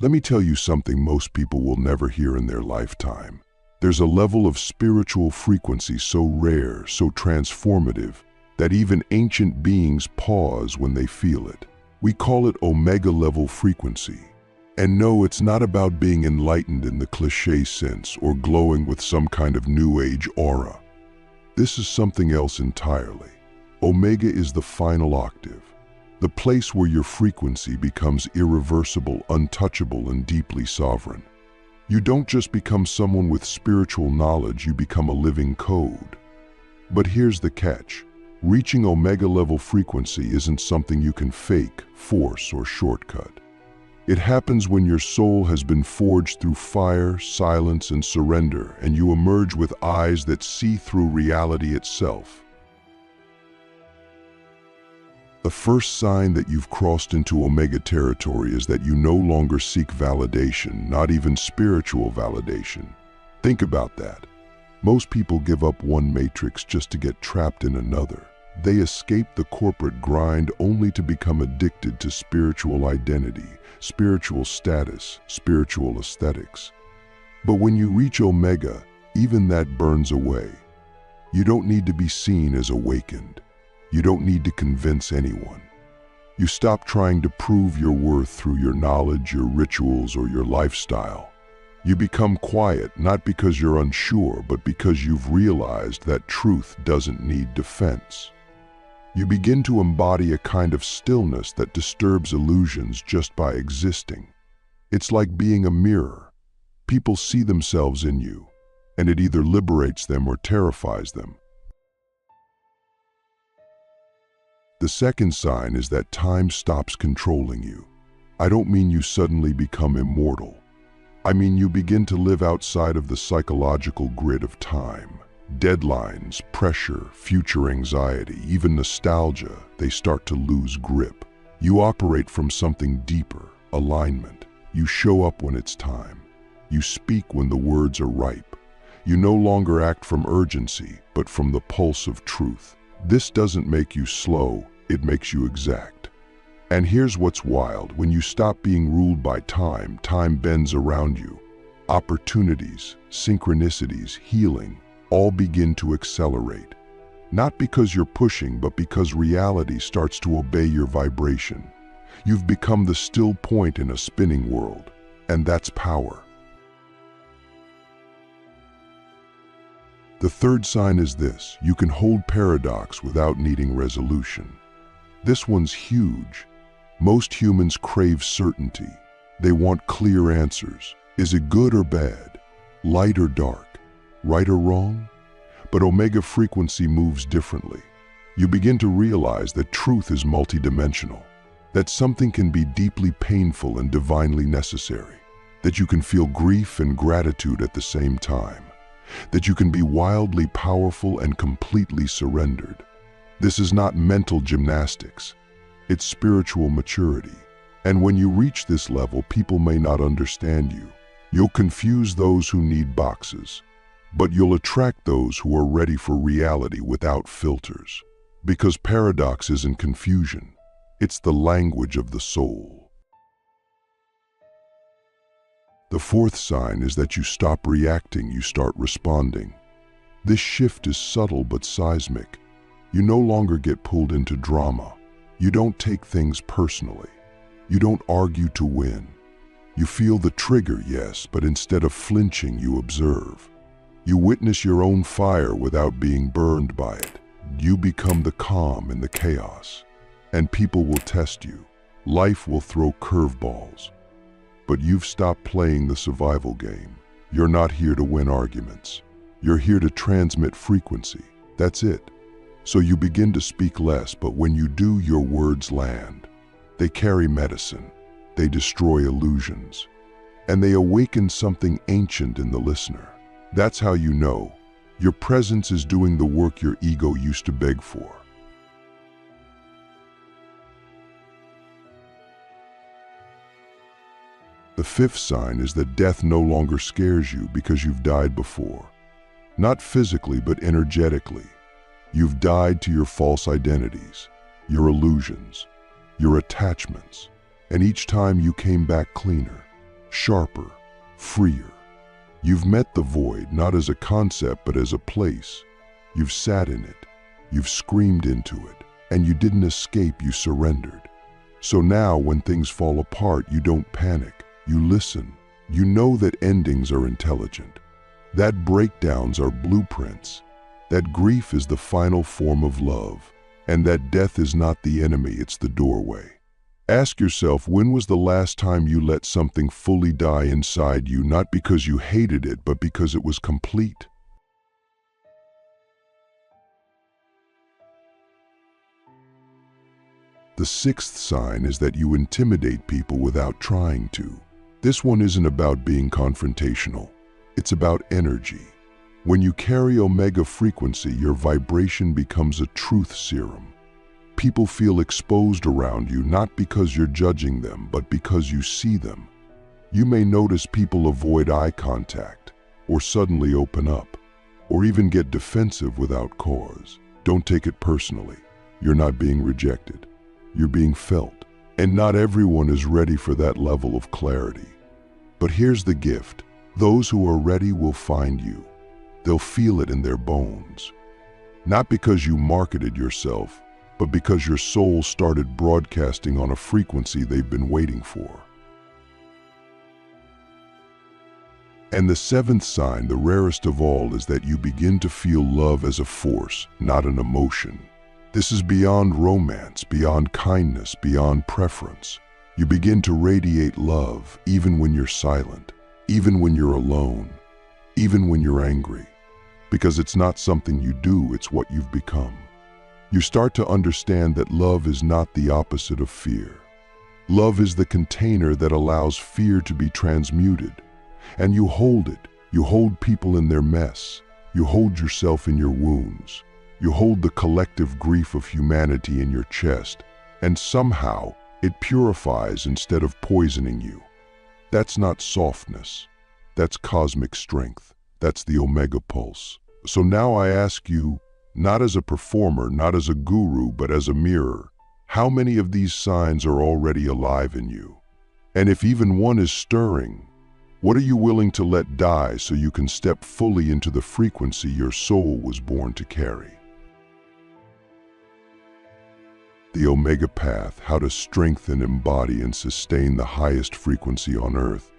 Let me tell you something most people will never hear in their lifetime. There's a level of spiritual frequency so rare, so transformative, that even ancient beings pause when they feel it. We call it Omega level frequency. And no, it's not about being enlightened in the cliché sense or glowing with some kind of new age aura. This is something else entirely. Omega is the final octave, the place where your frequency becomes irreversible, untouchable, and deeply sovereign. You don't just become someone with spiritual knowledge, you become a living code. But here's the catch. Reaching Omega level frequency isn't something you can fake, force, or shortcut. It happens when your soul has been forged through fire, silence, and surrender, and you emerge with eyes that see through reality itself. The first sign that you've crossed into Omega territory is that you no longer seek validation, not even spiritual validation. Think about that. Most people give up one matrix just to get trapped in another. They escape the corporate grind only to become addicted to spiritual identity, spiritual status, spiritual aesthetics. But when you reach Omega, even that burns away. You don't need to be seen as awakened. You don't need to convince anyone. You stop trying to prove your worth through your knowledge, your rituals, or your lifestyle. You become quiet, not because you're unsure, but because you've realized that truth doesn't need defense. You begin to embody a kind of stillness that disturbs illusions just by existing. It's like being a mirror. People see themselves in you, and it either liberates them or terrifies them. The second sign is that time stops controlling you. I don't mean you suddenly become immortal. I mean you begin to live outside of the psychological grid of time. Deadlines, pressure, future anxiety, even nostalgia, they start to lose grip. You operate from something deeper, alignment. You show up when it's time. You speak when the words are ripe. You no longer act from urgency, but from the pulse of truth. This doesn't make you slow, it makes you exact. And here's what's wild. When you stop being ruled by time, time bends around you. Opportunities, synchronicities, healing, all begin to accelerate. Not because you're pushing, but because reality starts to obey your vibration. You've become the still point in a spinning world, and that's power. The third sign is this: you can hold paradox without needing resolution. This one's huge. Most humans crave certainty. They want clear answers. Is it good or bad? Light or dark? Right or wrong? But Omega frequency moves differently. You begin to realize that truth is multidimensional, that something can be deeply painful and divinely necessary, that you can feel grief and gratitude at the same time, that you can be wildly powerful and completely surrendered. This is not mental gymnastics, it's spiritual maturity. And when you reach this level, people may not understand you. You'll confuse those who need boxes, but you'll attract those who are ready for reality without filters. Because paradox isn't confusion, it's the language of the soul. The fourth sign is that you stop reacting, you start responding. This shift is subtle but seismic. You no longer get pulled into drama. You don't take things personally. You don't argue to win. You feel the trigger, yes, but instead of flinching, you observe. You witness your own fire without being burned by it. You become the calm in the chaos. And people will test you. Life will throw curveballs. But you've stopped playing the survival game. You're not here to win arguments. You're here to transmit frequency. That's it. So you begin to speak less, but when you do, your words land. They carry medicine. They destroy illusions. And they awaken something ancient in the listener. That's how you know your presence is doing the work your ego used to beg for. The fifth sign is that death no longer scares you because you've died before. Not physically, but energetically. You've died to your false identities, your illusions, your attachments, and each time you came back cleaner. sharper, freer. You've met the void not as a concept but as a place. You've sat in it, you've screamed into it, and you didn't escape, you surrendered. So now when things fall apart, you don't panic, you listen. You know that endings are intelligent, that breakdowns are blueprints, that grief is the final form of love, and that death is not the enemy, it's the doorway. Ask yourself, when was the last time you let something fully die inside you, not because you hated it, but because it was complete? The sixth sign is that you intimidate people without trying to. This one isn't about being confrontational. It's about energy. When you carry omega frequency, your vibration becomes a truth serum. People feel exposed around you not because you're judging them, but because you see them. You may notice people avoid eye contact, or suddenly open up, or even get defensive without cause. Don't take it personally. You're not being rejected. You're being felt. And not everyone is ready for that level of clarity. But here's the gift. Those who are ready will find you. They'll feel it in their bones. Not because you marketed yourself, but because your soul started broadcasting on a frequency they've been waiting for. And the seventh sign, the rarest of all, is that you begin to feel love as a force, not an emotion. This is beyond romance, beyond kindness, beyond preference. You begin to radiate love even when you're silent, even when you're alone, even when you're angry. Because it's not something you do, it's what you've become. You start to understand that love is not the opposite of fear. Love is the container that allows fear to be transmuted. And you hold it. You hold people in their mess. You hold yourself in your wounds. You hold the collective grief of humanity in your chest. And somehow, it purifies instead of poisoning you. That's not softness. That's cosmic strength. That's the Omega Pulse. So now I ask you, not as a performer, not as a guru, but as a mirror, how many of these signs are already alive in you? And if even one is stirring, what are you willing to let die so you can step fully into the frequency your soul was born to carry? The Omega Path, how to strengthen, embody, and sustain the highest frequency on Earth.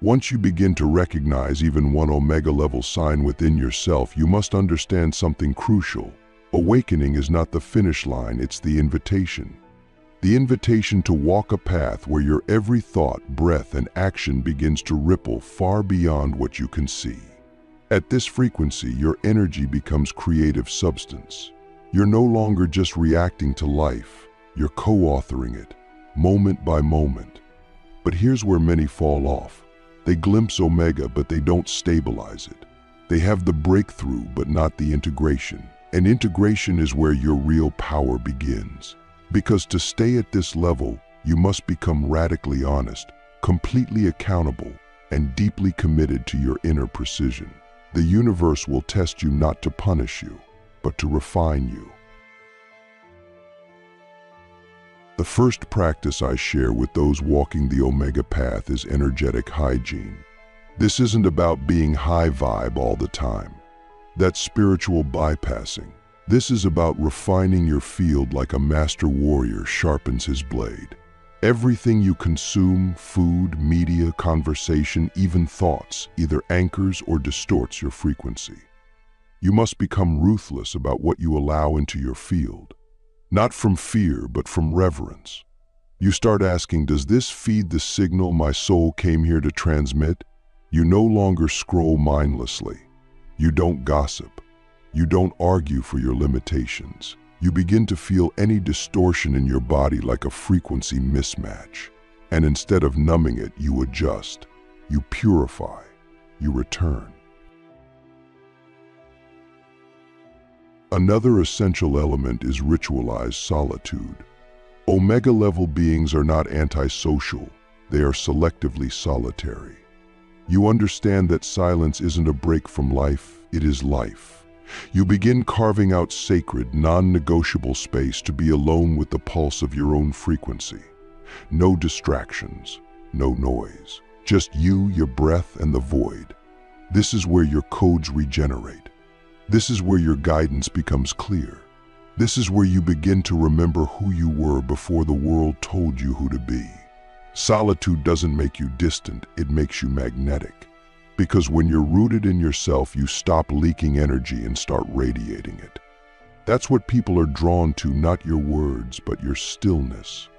Once you begin to recognize even one Omega level sign within yourself, you must understand something crucial. Awakening is not the finish line, it's the invitation. The invitation to walk a path where your every thought, breath, and action begins to ripple far beyond what you can see. At this frequency, your energy becomes creative substance. You're no longer just reacting to life, you're co-authoring it, moment by moment. But here's where many fall off. They glimpse Omega, but they don't stabilize it. They have the breakthrough, but not the integration. And integration is where your real power begins. Because to stay at this level, you must become radically honest, completely accountable, and deeply committed to your inner precision. The universe will test you not to punish you, but to refine you. The first practice I share with those walking the Omega Path is energetic hygiene. This isn't about being high vibe all the time. That's spiritual bypassing. This is about refining your field like a master warrior sharpens his blade. Everything you consume, food, media, conversation, even thoughts, either anchors or distorts your frequency. You must become ruthless about what you allow into your field. Not from fear, but from reverence. You start asking, does this feed the signal my soul came here to transmit? You no longer scroll mindlessly. You don't gossip. You don't argue for your limitations. You begin to feel any distortion in your body like a frequency mismatch. And instead of numbing it, you adjust. You purify. You return. Another essential element is ritualized solitude. Omega-level beings are not antisocial. They are selectively solitary. You understand that silence isn't a break from life, it is life. You begin carving out sacred, non-negotiable space to be alone with the pulse of your own frequency. No distractions, no noise. Just you, your breath, and the void. This is where your codes regenerate. This is where your guidance becomes clear. This is where you begin to remember who you were before the world told you who to be. Solitude doesn't make you distant, it makes you magnetic. Because when you're rooted in yourself, you stop leaking energy and start radiating it. That's what people are drawn to, not your words, but your stillness.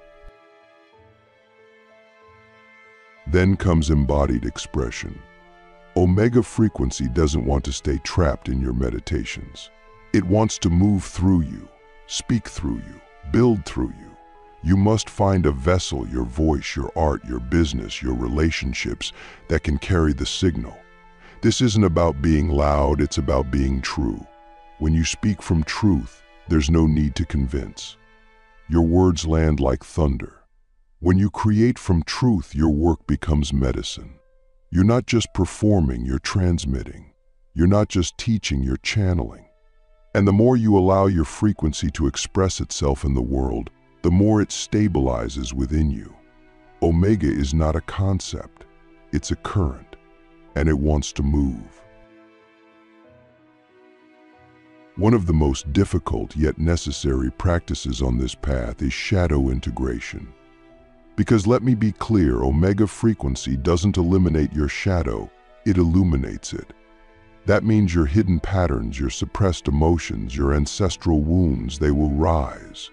Then comes embodied expression. Omega frequency doesn't want to stay trapped in your meditations. It wants to move through you, speak through you, build through you. You must find a vessel, your voice, your art, your business, your relationships, that can carry the signal. This isn't about being loud, it's about being true. When you speak from truth, there's no need to convince. Your words land like thunder. When you create from truth, your work becomes medicine. You're not just performing, you're transmitting. You're not just teaching, you're channeling. And the more you allow your frequency to express itself in the world, the more it stabilizes within you. Omega is not a concept, it's a current, and it wants to move. One of the most difficult yet necessary practices on this path is shadow integration. Because let me be clear, Omega frequency doesn't eliminate your shadow, it illuminates it. That means your hidden patterns, your suppressed emotions, your ancestral wounds, they will rise.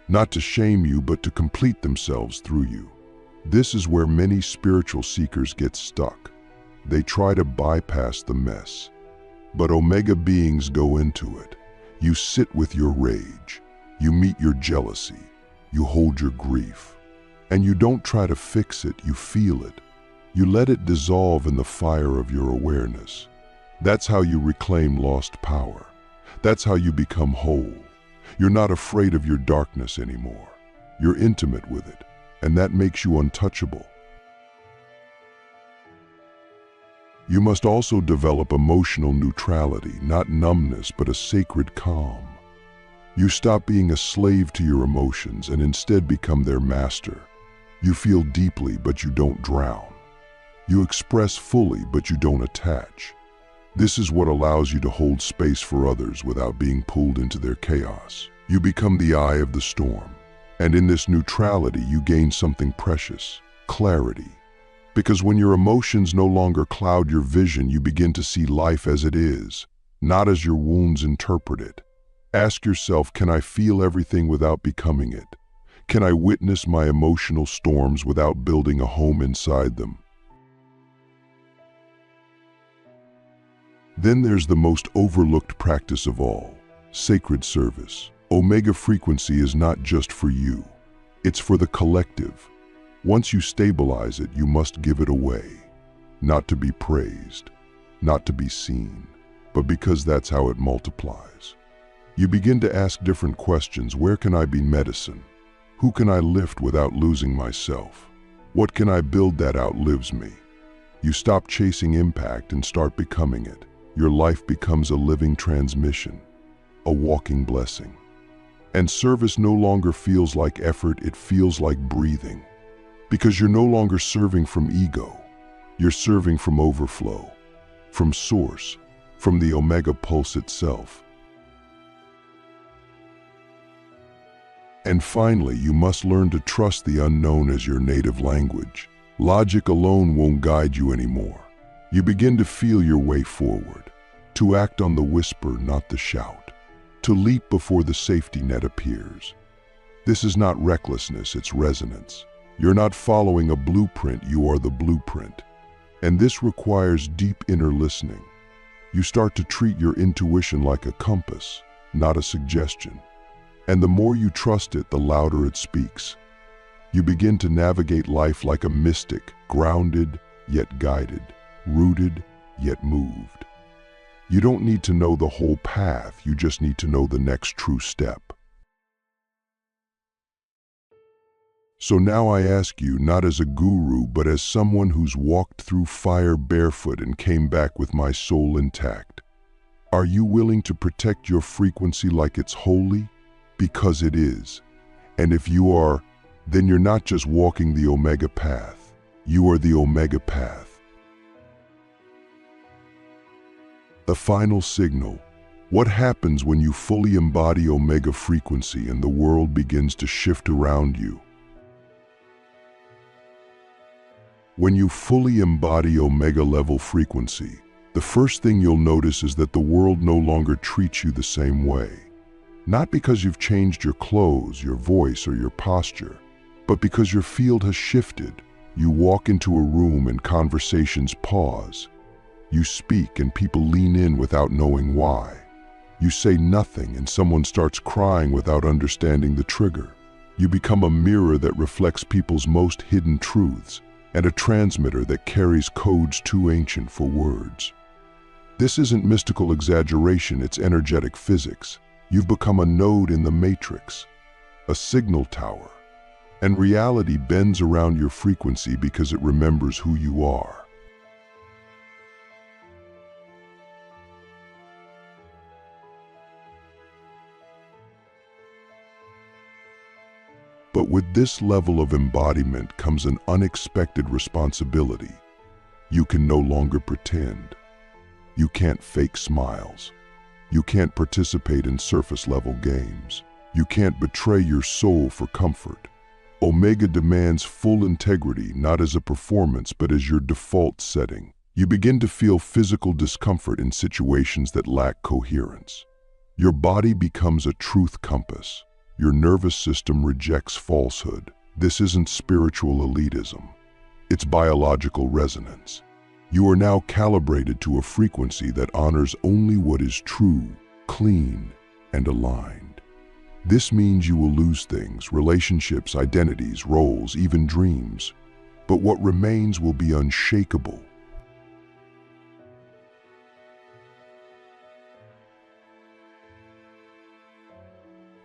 Not to shame you, but to complete themselves through you. This is where many spiritual seekers get stuck. They try to bypass the mess. But Omega beings go into it. You sit with your rage. You meet your jealousy. You hold your grief. And you don't try to fix it, you feel it. You let it dissolve in the fire of your awareness. That's how you reclaim lost power. That's how you become whole. You're not afraid of your darkness anymore. You're intimate with it, and that makes you untouchable. You must also develop emotional neutrality, not numbness, but a sacred calm. You stop being a slave to your emotions and instead become their master. You feel deeply, but you don't drown. You express fully, but you don't attach. This is what allows you to hold space for others without being pulled into their chaos. You become the eye of the storm. And in this neutrality, you gain something precious: clarity. Because when your emotions no longer cloud your vision, you begin to see life as it is, not as your wounds interpret it. Ask yourself, can I feel everything without becoming it? Can I witness my emotional storms without building a home inside them? Then there's the most overlooked practice of all, sacred service. Omega frequency is not just for you, it's for the collective. Once you stabilize it, you must give it away, not to be praised, not to be seen, but because that's how it multiplies. You begin to ask different questions. Where can I be medicine? Who can I lift without losing myself? What can I build that outlives me? You stop chasing impact and start becoming it. Your life becomes a living transmission, a walking blessing. And service no longer feels like effort, it feels like breathing. Because you're no longer serving from ego, you're serving from overflow, from source, from the Omega pulse itself. And finally, you must learn to trust the unknown as your native language. Logic alone won't guide you anymore. You begin to feel your way forward, to act on the whisper, not the shout, to leap before the safety net appears. This is not recklessness, it's resonance. You're not following a blueprint, you are the blueprint. And this requires deep inner listening. You start to treat your intuition like a compass, not a suggestion. And the more you trust it, the louder it speaks. You begin to navigate life like a mystic, grounded yet guided, rooted yet moved. You don't need to know the whole path, you just need to know the next true step. So now I ask you, not as a guru, but as someone who's walked through fire barefoot and came back with my soul intact. Are you willing to protect your frequency like it's holy? Because it is. And if you are, then you're not just walking the Omega path, you are the Omega path. The final signal. What happens when you fully embody Omega frequency and the world begins to shift around you? When you fully embody Omega level frequency, the first thing you'll notice is that the world no longer treats you the same way. Not because you've changed your clothes, your voice, or your posture, but because your field has shifted. You walk into a room and conversations pause. You speak and people lean in without knowing why. You say nothing and someone starts crying without understanding the trigger. You become a mirror that reflects people's most hidden truths and a transmitter that carries codes too ancient for words. This isn't mystical exaggeration, it's energetic physics. You've become a node in the matrix, a signal tower, and reality bends around your frequency because it remembers who you are. But with this level of embodiment comes an unexpected responsibility. You can no longer pretend. You can't fake smiles. You can't participate in surface-level games. You can't betray your soul for comfort. Omega demands full integrity, not as a performance, but as your default setting. You begin to feel physical discomfort in situations that lack coherence. Your body becomes a truth compass. Your nervous system rejects falsehood. This isn't spiritual elitism. It's biological resonance. You are now calibrated to a frequency that honors only what is true, clean, and aligned. This means you will lose things, relationships, identities, roles, even dreams. But what remains will be unshakable.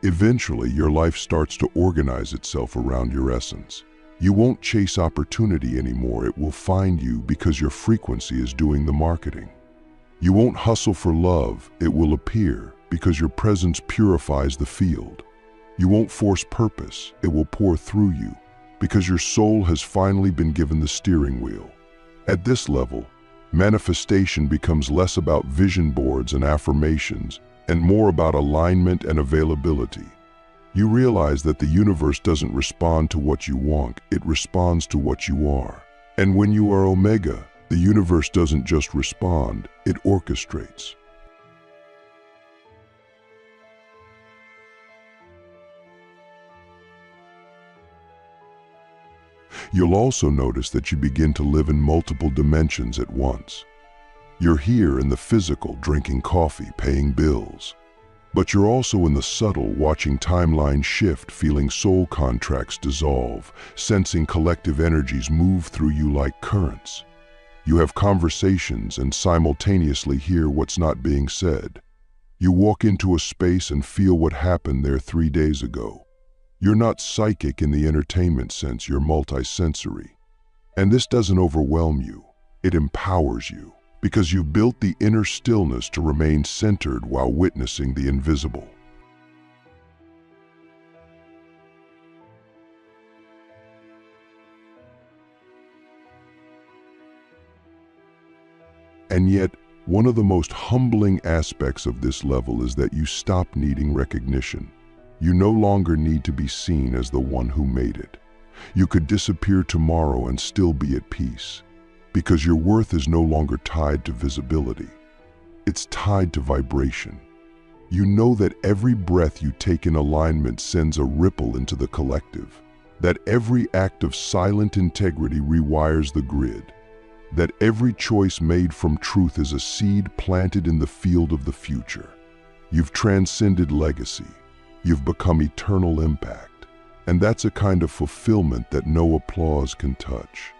Eventually, your life starts to organize itself around your essence. You won't chase opportunity anymore, it will find you because your frequency is doing the marketing. You won't hustle for love, it will appear because your presence purifies the field. You won't force purpose, it will pour through you because your soul has finally been given the steering wheel. At this level, manifestation becomes less about vision boards and affirmations and more about alignment and availability. You realize that the universe doesn't respond to what you want, it responds to what you are. And when you are Omega, the universe doesn't just respond, it orchestrates. You'll also notice that you begin to live in multiple dimensions at once. You're here in the physical, drinking coffee, paying bills. But you're also in the subtle, watching timelines shift, feeling soul contracts dissolve, sensing collective energies move through you like currents. You have conversations and simultaneously hear what's not being said. You walk into a space and feel what happened there 3 days ago. You're not psychic in the entertainment sense, you're multisensory. And this doesn't overwhelm you, it empowers you. Because you've built the inner stillness to remain centered while witnessing the invisible. And yet, one of the most humbling aspects of this level is that you stop needing recognition. You no longer need to be seen as the one who made it. You could disappear tomorrow and still be at peace. Because your worth is no longer tied to visibility. It's tied to vibration. You know that every breath you take in alignment sends a ripple into the collective, that every act of silent integrity rewires the grid, that every choice made from truth is a seed planted in the field of the future. You've transcended legacy. You've become eternal impact. And that's a kind of fulfillment that no applause can touch.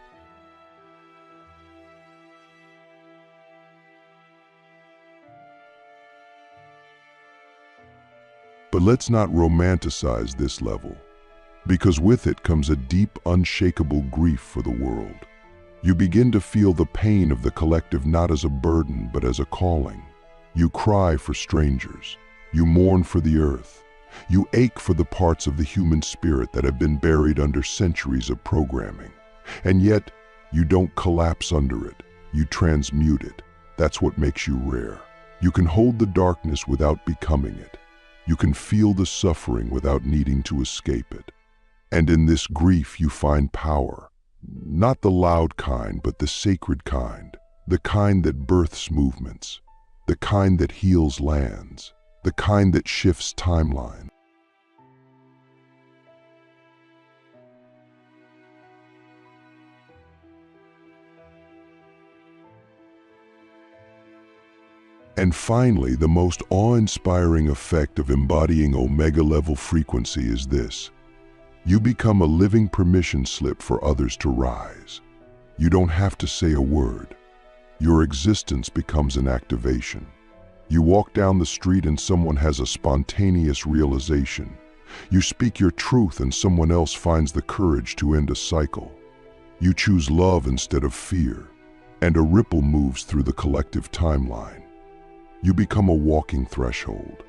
But let's not romanticize this level, because with it comes a deep, unshakable grief for the world. You begin to feel the pain of the collective not as a burden, but as a calling. You cry for strangers. You mourn for the earth. You ache for the parts of the human spirit that have been buried under centuries of programming. And yet, you don't collapse under it. You transmute it. That's what makes you rare. You can hold the darkness without becoming it. You can feel the suffering without needing to escape it. And in this grief you find power. Not the loud kind, but the sacred kind. The kind that births movements. The kind that heals lands. The kind that shifts timelines. And finally, the most awe-inspiring effect of embodying Omega-level frequency is this. You become a living permission slip for others to rise. You don't have to say a word. Your existence becomes an activation. You walk down the street and someone has a spontaneous realization. You speak your truth and someone else finds the courage to end a cycle. You choose love instead of fear, and a ripple moves through the collective timeline. You become a walking threshold,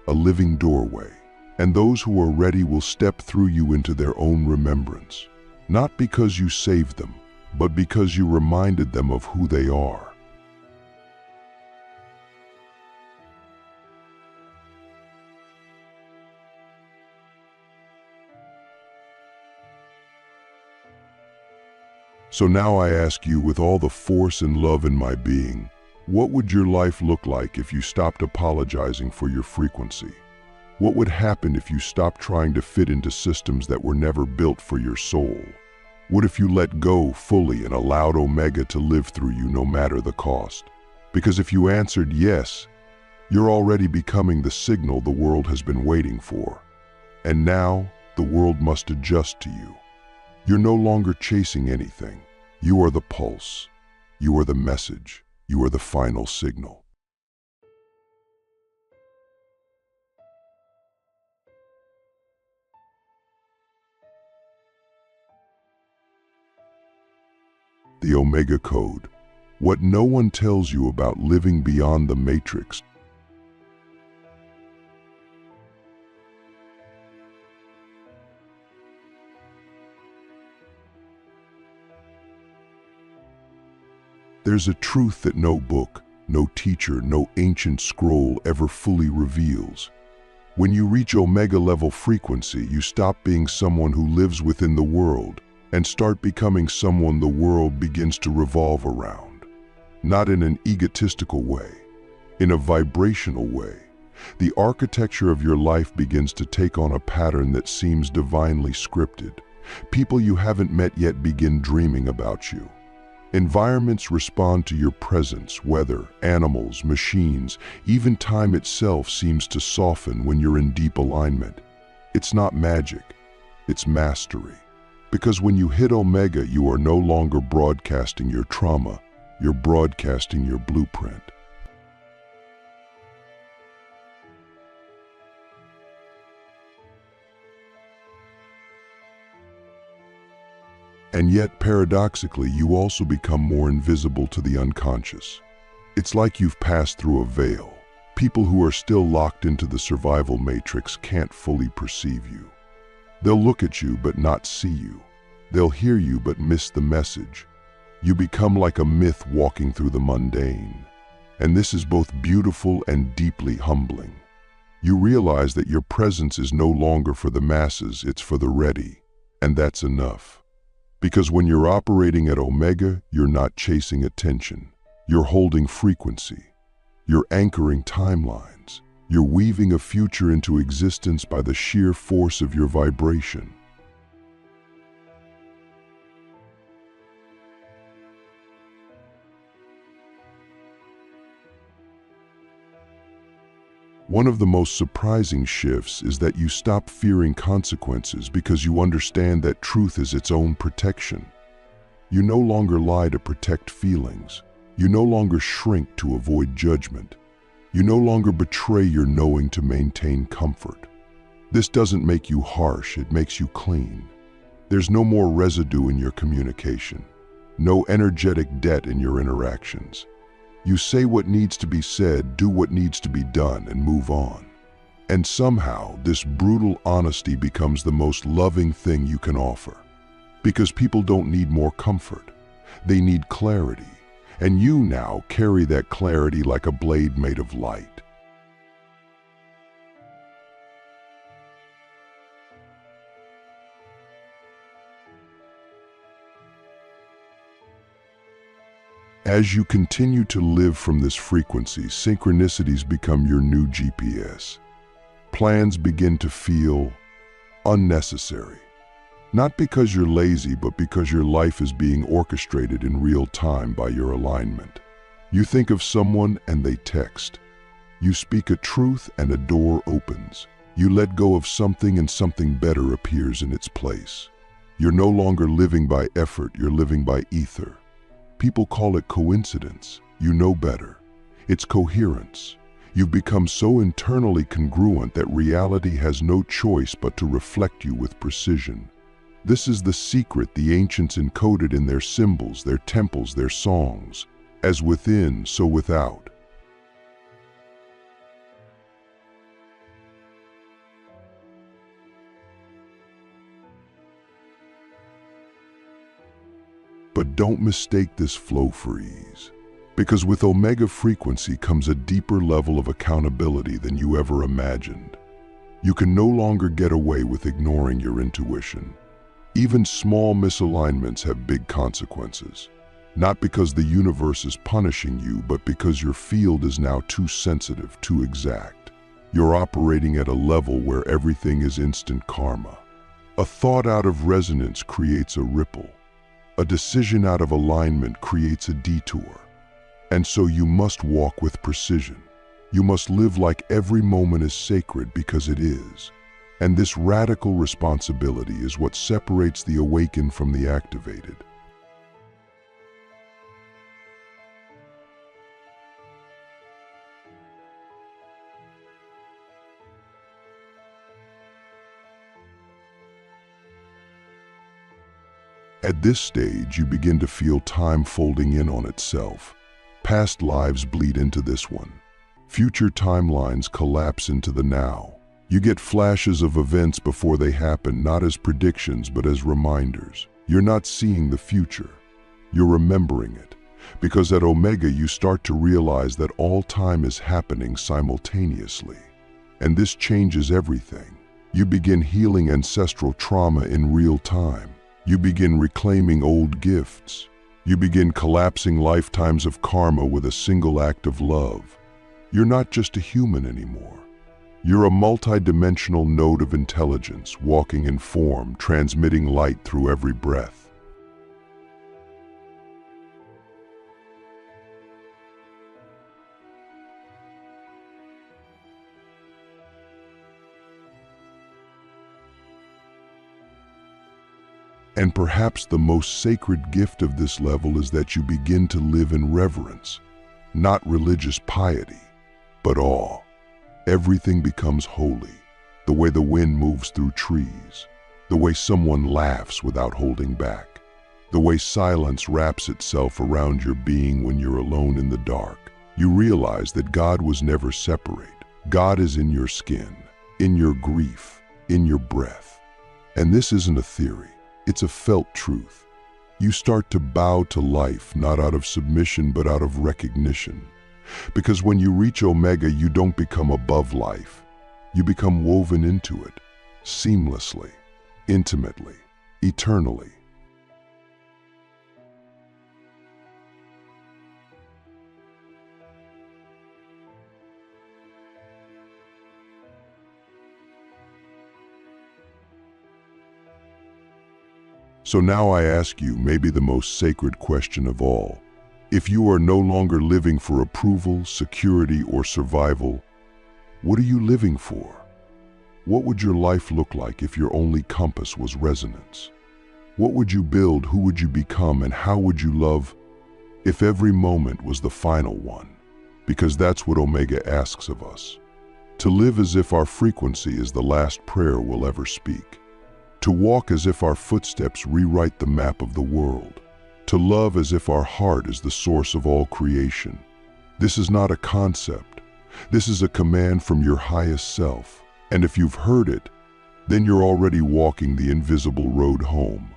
a living doorway, and those who are ready will step through you into their own remembrance, not because you saved them, but because you reminded them of who they are. So now I ask you, with all the force and love in my being, what would your life look like if you stopped apologizing for your frequency? What would happen if you stopped trying to fit into systems that were never built for your soul? What if you let go fully and allowed Omega to live through you no matter the cost? Because if you answered yes, you're already becoming the signal the world has been waiting for. And now, the world must adjust to you. You're no longer chasing anything. You are the pulse. You are the message. You are the final signal. The Omega Code. What no one tells you about living beyond the matrix. There's a truth that no book, no teacher, no ancient scroll ever fully reveals. When you reach Omega level frequency, you stop being someone who lives within the world and start becoming someone the world begins to revolve around. Not in an egotistical way, in a vibrational way. The architecture of your life begins to take on a pattern that seems divinely scripted. People you haven't met yet begin dreaming about you. Environments respond to your presence. Weather, animals, machines, even time itself seems to soften when you're in deep alignment. It's not magic, it's mastery. Because when you hit Omega, you are no longer broadcasting your trauma, you're broadcasting your blueprint. And yet, paradoxically, you also become more invisible to the unconscious. It's like you've passed through a veil. People who are still locked into the survival matrix can't fully perceive you. They'll look at you but not see you. They'll hear you but miss the message. You become like a myth walking through the mundane. And this is both beautiful and deeply humbling. You realize that your presence is no longer for the masses, it's for the ready. And that's enough. Because when you're operating at Omega, you're not chasing attention. You're holding frequency. You're anchoring timelines. You're weaving a future into existence by the sheer force of your vibration. One of the most surprising shifts is that you stop fearing consequences because you understand that truth is its own protection. You no longer lie to protect feelings. You no longer shrink to avoid judgment. You no longer betray your knowing to maintain comfort. This doesn't make you harsh, it makes you clean. There's no more residue in your communication, no energetic debt in your interactions. You say what needs to be said, do what needs to be done, and move on. And somehow, this brutal honesty becomes the most loving thing you can offer. Because people don't need more comfort. They need clarity. And you now carry that clarity like a blade made of light. As you continue to live from this frequency, synchronicities become your new GPS. Plans begin to feel unnecessary. Not because you're lazy, but because your life is being orchestrated in real time by your alignment. You think of someone and they text. You speak a truth and a door opens. You let go of something and something better appears in its place. You're no longer living by effort, you're living by ether. People call it coincidence. You know better. It's coherence. You've become so internally congruent that reality has no choice but to reflect you with precision. This is the secret the ancients encoded in their symbols, their temples, their songs. As within, so without. But don't mistake this flow for ease. Because with Omega frequency comes a deeper level of accountability than you ever imagined. You can no longer get away with ignoring your intuition. Even small misalignments have big consequences. Not because the universe is punishing you, but because your field is now too sensitive, too exact. You're operating at a level where everything is instant karma. A thought out of resonance creates a ripple. A decision out of alignment creates a detour. And so you must walk with precision. You must live like every moment is sacred because it is. And this radical responsibility is what separates the awakened from the activated. At this stage, you begin to feel time folding in on itself. Past lives bleed into this one. Future timelines collapse into the now. You get flashes of events before they happen, not as predictions, but as reminders. You're not seeing the future. You're remembering it. Because at Omega, you start to realize that all time is happening simultaneously. And this changes everything. You begin healing ancestral trauma in real time. You begin reclaiming old gifts. You begin collapsing lifetimes of karma with a single act of love. You're not just a human anymore. You're a multi-dimensional node of intelligence, walking in form, transmitting light through every breath. And perhaps the most sacred gift of this level is that you begin to live in reverence, not religious piety, but awe. Everything becomes holy, the way the wind moves through trees, the way someone laughs without holding back, the way silence wraps itself around your being when you're alone in the dark. You realize that God was never separate. God is in your skin, in your grief, in your breath. And this isn't a theory. It's a felt truth. You start to bow to life, not out of submission, but out of recognition. Because when you reach Omega, you don't become above life. You become woven into it, seamlessly, intimately, eternally. So now I ask you, maybe the most sacred question of all. If you are no longer living for approval, security, or survival, what are you living for? What would your life look like if your only compass was resonance? What would you build, who would you become, and how would you love if every moment was the final one? Because that's what Omega asks of us. To live as if our frequency is the last prayer we'll ever speak. To walk as if our footsteps rewrite the map of the world. To love as if our heart is the source of all creation. This is not a concept. This is a command from your highest self. And if you've heard it, then you're already walking the invisible road home.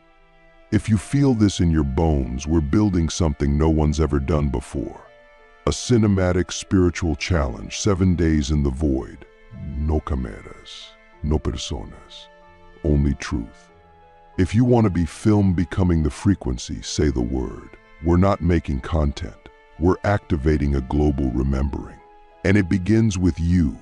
If you feel this in your bones, we're building something no one's ever done before. A cinematic spiritual challenge, 7 days in the void. No cameras, no personas, only truth. If you want to be filmed becoming the frequency, say the word. We're not making content. We're activating a global remembering. And it begins with you.